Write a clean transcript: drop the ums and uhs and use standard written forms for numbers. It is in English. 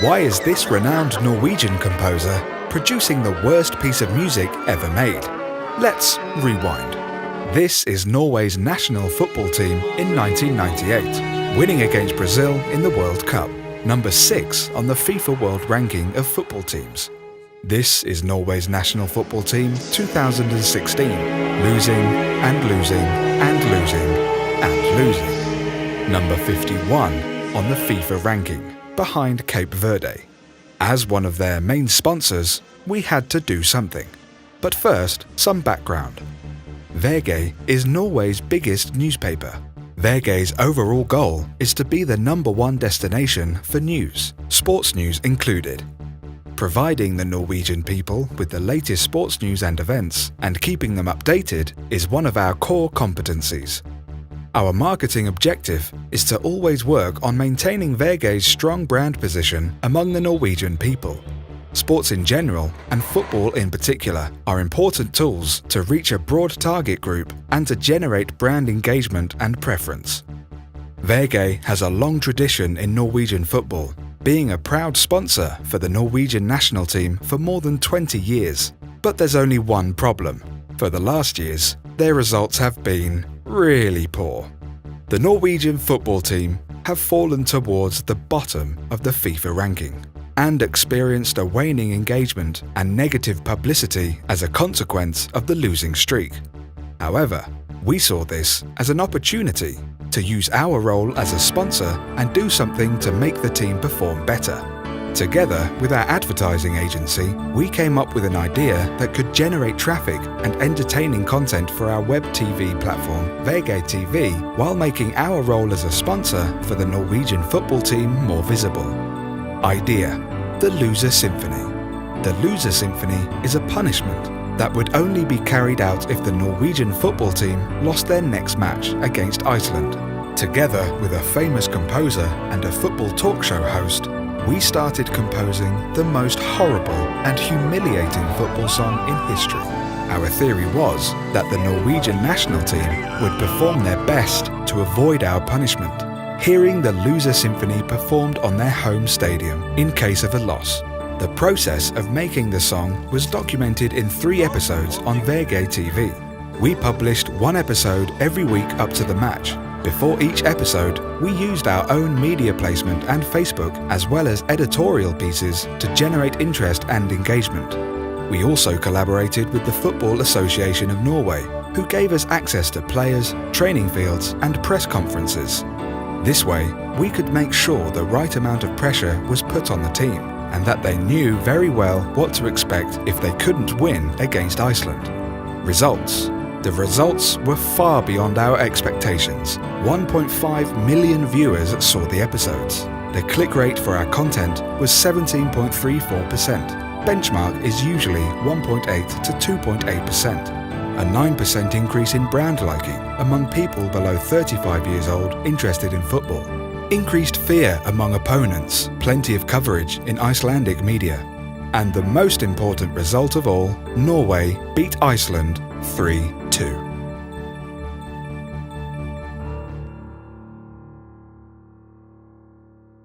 Why is this renowned Norwegian composer producing the worst piece of music ever made? Let's rewind. This is Norway's national football team in 1998, winning against Brazil in the World Cup, number 6 on the FIFA World Ranking of football teams. This is Norway's national football team 2016, losing and losing and losing and losing. Number 51 on the FIFA ranking, behind Cape Verde. As one of their main sponsors, we had to do something. But first, some background. VG is Norway's biggest newspaper. VG's overall goal is to be the #1 destination for news, sports news included. Providing the Norwegian people with the latest sports news and events, and keeping them updated, is one of our core competencies. Our marketing objective is to always work on maintaining VG's strong brand position among the Norwegian people. Sports in general, and football in particular, are important tools to reach a broad target group and to generate brand engagement and preference. VG has a long tradition in Norwegian football, being a proud sponsor for the Norwegian national team for more than 20 years. But there's only one problem. For the last years, their results have been really poor. The Norwegian football team have fallen towards the bottom of the FIFA ranking and experienced a waning engagement and negative publicity as a consequence of the losing streak. However, we saw this as an opportunity to use our role as a sponsor and do something to make the team perform better. Together with our advertising agency, we came up with an idea that could generate traffic and entertaining content for our web TV platform, VG TV, while making our role as a sponsor for the Norwegian football team more visible. Idea: the Loser Symphony. The Loser Symphony is a punishment that would only be carried out if the Norwegian football team lost their next match against Iceland. Together with a famous composer and a football talk show host, we started composing the most horrible and humiliating football song in history. Our theory was that the Norwegian national team would perform their best to avoid our punishment, hearing the Loser Symphony performed on their home stadium in case of a loss. The process of making the song was documented in 3 episodes on VG TV. We published 1 episode every week up to the match. Before each episode, we used our own media placement and Facebook as well as editorial pieces to generate interest and engagement. We also collaborated with the Football Association of Norway, who gave us access to players, training fields and press conferences. This way, we could make sure the right amount of pressure was put on the team, and that they knew very well what to expect if they couldn't win against Iceland. Results. The results were far beyond our expectations. 1.5 million viewers saw the episodes. The click rate for our content was 17.34%. Benchmark is usually 1.8 to 2.8%. A 9% increase in brand liking among people below 35 years old interested in football. Increased fear among opponents, plenty of coverage in Icelandic media. And the most important result of all, Norway beat Iceland 3-2.